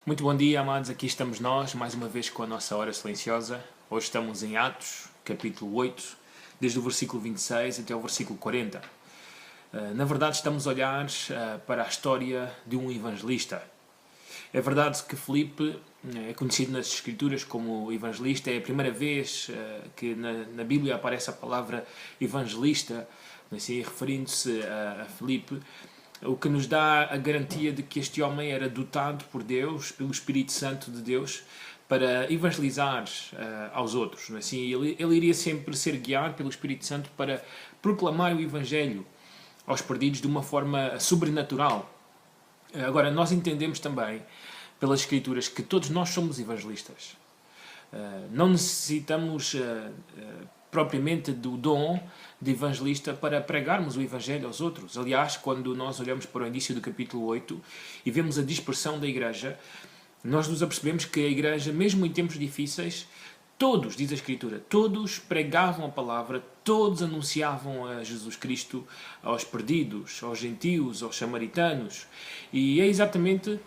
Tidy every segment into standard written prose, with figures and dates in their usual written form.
Muito bom dia, amados. Aqui estamos nós, mais uma vez com a nossa hora silenciosa. Hoje estamos em Atos, capítulo 8, desde o versículo 26 até o versículo 40. Na verdade, estamos a olhar para a história de um evangelista. É verdade que Filipe é conhecido nas Escrituras como evangelista. É a primeira vez que na Bíblia aparece a palavra evangelista, assim, referindo-se a Filipe, o que nos dá a garantia de que este homem era dotado por Deus, pelo Espírito Santo de Deus, para evangelizar aos outros. Assim, ele iria sempre ser guiado pelo Espírito Santo para proclamar o Evangelho aos perdidos de uma forma sobrenatural. Agora, nós entendemos também, pelas Escrituras, que todos nós somos evangelistas. Não necessitamos propriamente do dom de evangelista para pregarmos o Evangelho aos outros. Aliás, quando nós olhamos para o início do capítulo 8 e vemos a dispersão da Igreja, nós nos apercebemos que a Igreja, mesmo em tempos difíceis, todos, diz a Escritura, todos pregavam a palavra, todos anunciavam a Jesus Cristo aos perdidos, aos gentios, aos samaritanos. E é exatamente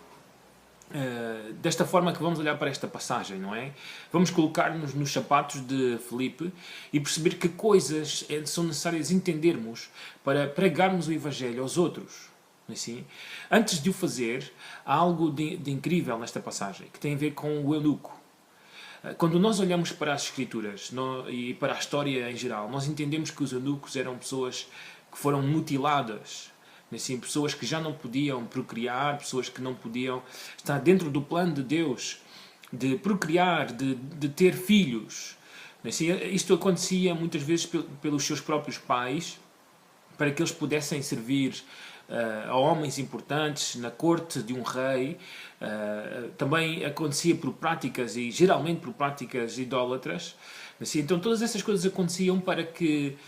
desta forma que vamos olhar para esta passagem, não é? Vamos colocar-nos nos sapatos de Filipe e perceber que coisas são necessárias entendermos para pregarmos o Evangelho aos outros. Assim, antes de o fazer, há algo de incrível nesta passagem, que tem a ver com o eunuco. Quando nós olhamos para as Escrituras e para a história em geral, nós entendemos que os eunucos eram pessoas que foram mutiladas, assim, pessoas que já não podiam procriar, pessoas que não podiam estar dentro do plano de Deus, de procriar, de ter filhos. Assim, isto acontecia muitas vezes pelos seus próprios pais, para que eles pudessem servir a homens importantes na corte de um rei. Também acontecia por práticas, e geralmente por práticas idólatras. Assim, então todas essas coisas aconteciam para que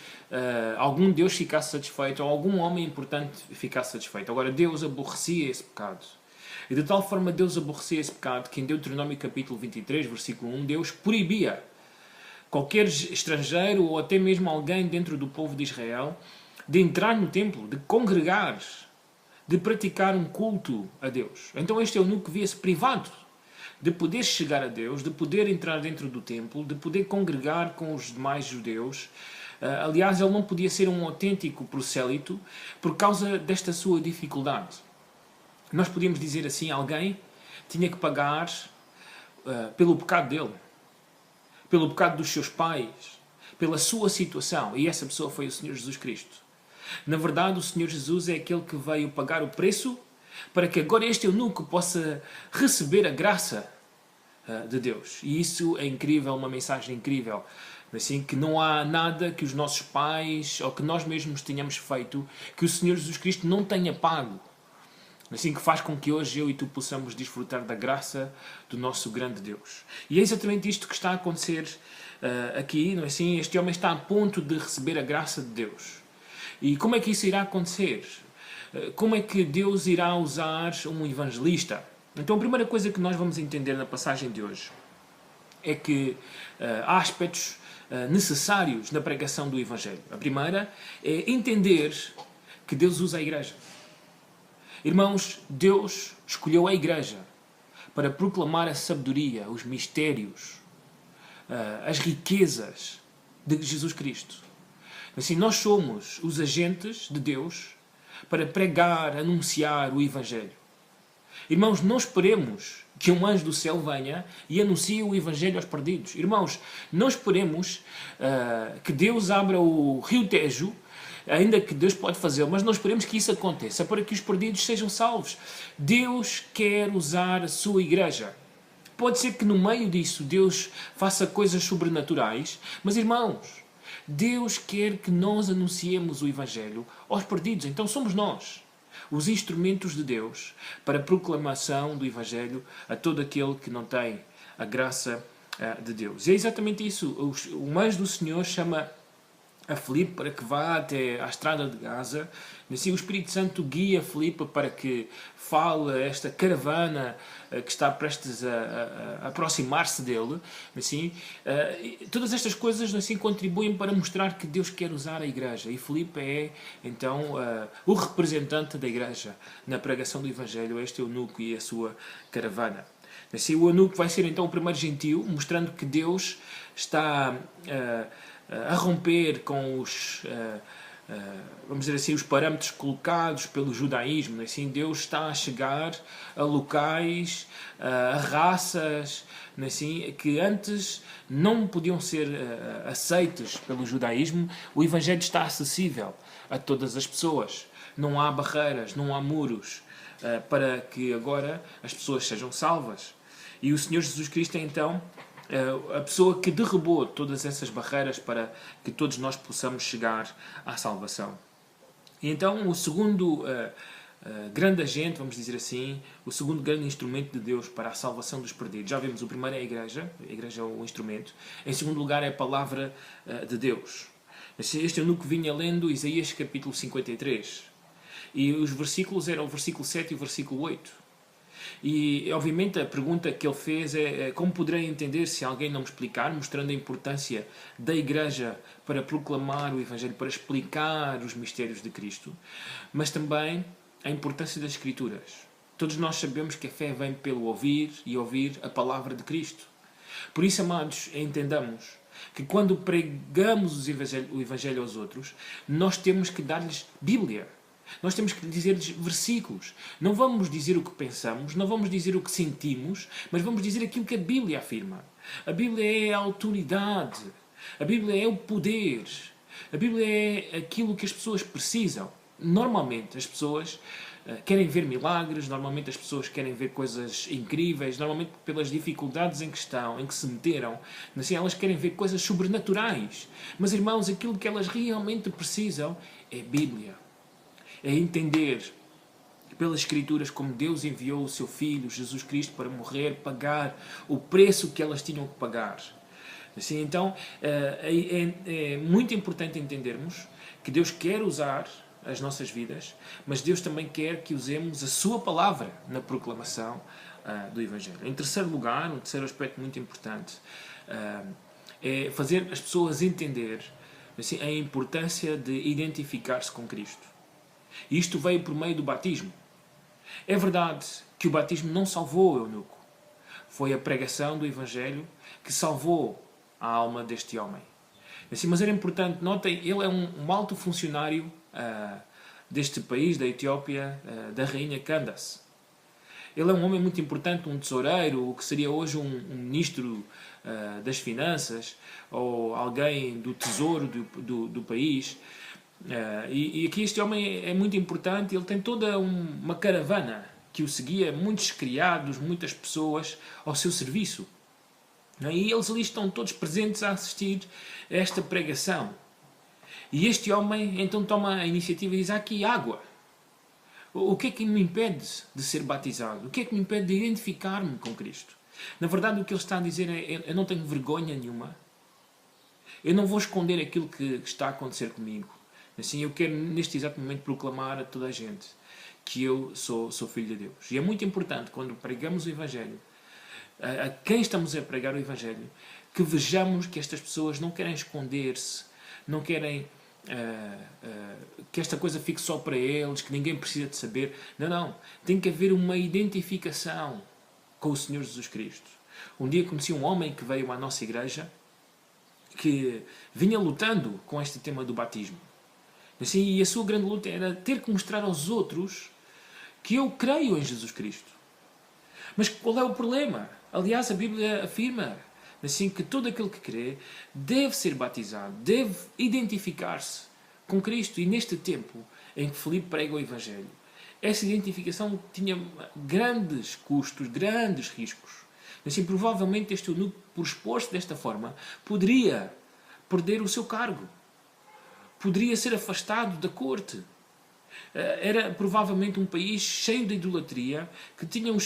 algum Deus ficasse satisfeito, ou algum homem importante ficasse satisfeito. Agora, Deus aborrecia esse pecado. E de tal forma Deus aborrecia esse pecado que em Deuteronômio capítulo 23, versículo 1, Deus proibia qualquer estrangeiro ou até mesmo alguém dentro do povo de Israel de entrar no templo, de congregar, de praticar um culto a Deus. Então este eunuco via-se privado de poder chegar a Deus, de poder entrar dentro do templo, de poder congregar com os demais judeus. Aliás, ele não podia ser um autêntico prosélito por causa desta sua dificuldade. Nós podíamos dizer assim, alguém tinha que pagar pelo pecado dele, pelo pecado dos seus pais, pela sua situação, e essa pessoa foi o Senhor Jesus Cristo. Na verdade, o Senhor Jesus é aquele que veio pagar o preço para que agora este eunuco possa receber a graça de Deus. E isso é incrível, uma mensagem incrível. Assim, que não há nada que os nossos pais ou que nós mesmos tenhamos feito que o Senhor Jesus Cristo não tenha pago. Assim, que faz com que hoje eu e tu possamos desfrutar da graça do nosso grande Deus. E é exatamente isto que está a acontecer aqui. Não é assim? Este homem está a ponto de receber a graça de Deus. E como é que isso irá acontecer? Como é que Deus irá usar um evangelista? Então a primeira coisa que nós vamos entender na passagem de hoje é que há aspectos necessários na pregação do Evangelho. A primeira é entender que Deus usa a Igreja. Irmãos, Deus escolheu a Igreja para proclamar a sabedoria, os mistérios, as riquezas de Jesus Cristo. Assim, nós somos os agentes de Deus para pregar, anunciar o Evangelho. Irmãos, não esperemos que um anjo do céu venha e anuncie o Evangelho aos perdidos. Irmãos, não esperemos que Deus abra o rio Tejo, ainda que Deus pode fazê-lo, mas não esperemos que isso aconteça para que os perdidos sejam salvos. Deus quer usar a sua Igreja. Pode ser que no meio disso Deus faça coisas sobrenaturais, mas irmãos, Deus quer que nós anunciemos o Evangelho aos perdidos. Então somos nós os instrumentos de Deus para a proclamação do Evangelho a todo aquele que não tem a graça de Deus. E é exatamente isso. O anjo do Senhor chama a Filipe para que vá até à estrada de Gaza. Assim, o Espírito Santo guia Filipe para que fale a esta caravana que está prestes a aproximar-se dele. Assim, todas estas coisas assim, contribuem para mostrar que Deus quer usar a Igreja. E Filipe é, então, o representante da Igreja na pregação do Evangelho, este eunuco e a sua caravana. Assim, o eunuco vai ser então o primeiro gentio, mostrando que Deus está a romper com os, vamos dizer assim, os parâmetros colocados pelo judaísmo. Assim, Deus está a chegar a locais, a raças, assim, que antes não podiam ser aceites pelo judaísmo. O Evangelho está acessível a todas as pessoas. Não há barreiras, não há muros para que agora as pessoas sejam salvas. E o Senhor Jesus Cristo é então a pessoa que derrubou todas essas barreiras para que todos nós possamos chegar à salvação. E então o segundo grande agente, vamos dizer assim, o segundo grande instrumento de Deus para a salvação dos perdidos. Já vimos, o primeiro é a igreja é o instrumento. Em segundo lugar é a palavra de Deus. Este eunuco vinha lendo Isaías capítulo 53. E os versículos eram o versículo 7 e o versículo 8. E, obviamente, a pergunta que ele fez é como poderei entender se alguém não me explicar, mostrando a importância da Igreja para proclamar o Evangelho, para explicar os mistérios de Cristo, mas também a importância das Escrituras. Todos nós sabemos que a fé vem pelo ouvir e ouvir a palavra de Cristo. Por isso, amados, entendamos que quando pregamos o Evangelho aos outros, nós temos que dar-lhes Bíblia. Nós temos que dizer-lhes versículos. Não vamos dizer o que pensamos, não vamos dizer o que sentimos, mas vamos dizer aquilo que a Bíblia afirma. A Bíblia é a autoridade. A Bíblia é o poder. A Bíblia é aquilo que as pessoas precisam. Normalmente as pessoas querem ver milagres, normalmente as pessoas querem ver coisas incríveis, normalmente pelas dificuldades em que estão, em que se meteram, assim, elas querem ver coisas sobrenaturais. Mas, irmãos, aquilo que elas realmente precisam é Bíblia. É entender pelas Escrituras como Deus enviou o seu Filho, Jesus Cristo, para morrer, pagar o preço que elas tinham que pagar. Assim, então, é muito importante entendermos que Deus quer usar as nossas vidas, mas Deus também quer que usemos a sua palavra na proclamação do Evangelho. Em terceiro lugar, um terceiro aspecto muito importante, é fazer as pessoas entender assim, a importância de identificar-se com Cristo. Isto veio por meio do batismo. É verdade que o batismo não salvou o eunuco. Foi a pregação do Evangelho que salvou a alma deste homem. Assim, mas era importante, notem, ele é um alto funcionário deste país, da Etiópia, da rainha Candace. Ele é um homem muito importante, um tesoureiro, o que seria hoje um ministro das finanças, ou alguém do tesouro do país. E aqui este homem é muito importante, ele tem toda uma caravana que o seguia, muitos criados, muitas pessoas ao seu serviço. E eles ali estão todos presentes a assistir a esta pregação. E este homem então toma a iniciativa e diz: há aqui água. O que é que me impede de ser batizado? O que é que me impede de identificar-me com Cristo? Na verdade, o que ele está a dizer é: eu não tenho vergonha nenhuma. Eu não vou esconder aquilo que está a acontecer comigo. Assim, eu quero neste exato momento proclamar a toda a gente que eu sou filho de Deus. E é muito importante, quando pregamos o Evangelho, a quem estamos a pregar o Evangelho, que vejamos que estas pessoas não querem esconder-se, não querem que esta coisa fique só para eles, que ninguém precisa de saber. Não. Tem que haver uma identificação com o Senhor Jesus Cristo. Um dia conheci um homem que veio à nossa igreja que vinha lutando com este tema do batismo. Assim, e a sua grande luta era ter que mostrar aos outros que eu creio em Jesus Cristo. Mas qual é o problema? Aliás, a Bíblia afirma assim, que todo aquele que crê deve ser batizado, deve identificar-se com Cristo. E neste tempo em que Filipe prega o Evangelho, essa identificação tinha grandes custos, grandes riscos. Assim, provavelmente este eunuco, por expor-se desta forma, poderia perder o seu cargo. Poderia ser afastado da corte. Era provavelmente um país cheio de idolatria, que tinha os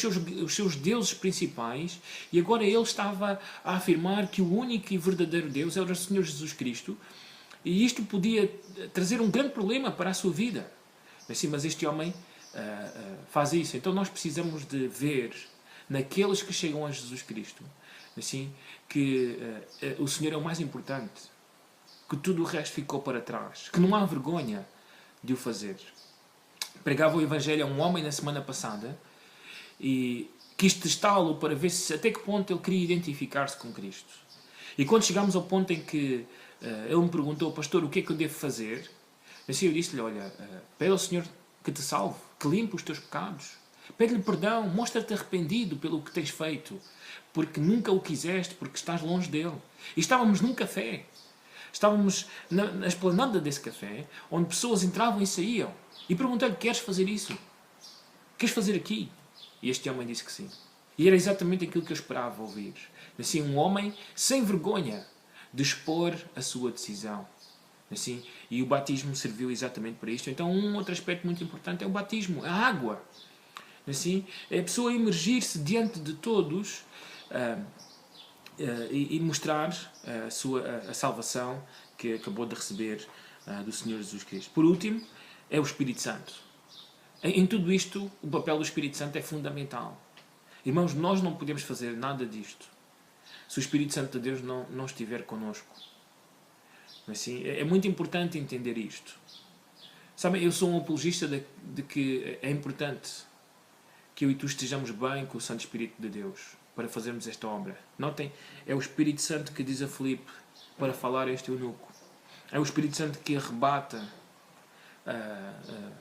seus deuses principais, e agora ele estava a afirmar que o único e verdadeiro Deus era o Senhor Jesus Cristo, e isto podia trazer um grande problema para a sua vida. Assim, mas este homem faz isso. Então nós precisamos de ver naqueles que chegam a Jesus Cristo, assim, que o Senhor é o mais importante, que tudo o resto ficou para trás, que não há vergonha de o fazer. Pregava o Evangelho a um homem na semana passada e quis testá-lo para ver se até que ponto ele queria identificar-se com Cristo. E quando chegámos ao ponto em que ele me perguntou, pastor, o que é que eu devo fazer? Assim eu disse-lhe, olha, pede ao Senhor que te salve, que limpe os teus pecados. Pede-lhe perdão, mostra-te arrependido pelo que tens feito, porque nunca o quiseste, porque estás longe dele. E estávamos num café. Estávamos na esplanada desse café, onde pessoas entravam e saíam. E perguntei-lhe, queres fazer isso? Queres fazer aqui? E este homem disse que sim. E era exatamente aquilo que eu esperava ouvir. Assim, um homem sem vergonha de expor a sua decisão. Assim, e o batismo serviu exatamente para isto. Então, um outro aspecto muito importante é o batismo, a água. Assim, é a pessoa emergir-se diante de todos e mostrar a salvação que acabou de receber do Senhor Jesus Cristo. Por último, é o Espírito Santo. Em tudo isto, o papel do Espírito Santo é fundamental. Irmãos, nós não podemos fazer nada disto se o Espírito Santo de Deus não estiver connosco. Assim, é muito importante entender isto. Sabem, eu sou um apologista de que é importante que eu e tu estejamos bem com o Santo Espírito de Deus para fazermos esta obra. Notem, é o Espírito Santo que diz a Filipe para falar a este eunuco. É o Espírito Santo que arrebata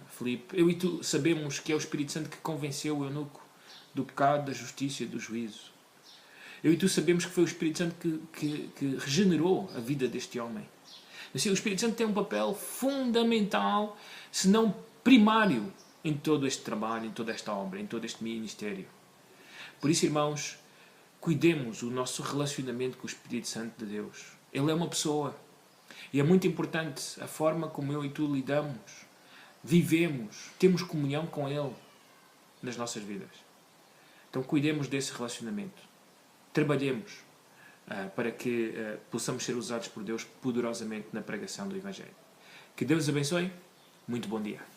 Filipe. Eu e tu sabemos que é o Espírito Santo que convenceu o eunuco do pecado, da justiça e do juízo. Eu e tu sabemos que foi o Espírito Santo que regenerou a vida deste homem. Assim, o Espírito Santo tem um papel fundamental, se não primário, em todo este trabalho, em toda esta obra, em todo este ministério. Por isso, irmãos, cuidemos o nosso relacionamento com o Espírito Santo de Deus. Ele é uma pessoa. E é muito importante a forma como eu e tu lidamos, vivemos, temos comunhão com Ele nas nossas vidas. Então, cuidemos desse relacionamento. Trabalhemos para que possamos ser usados por Deus poderosamente na pregação do Evangelho. Que Deus abençoe. Muito bom dia.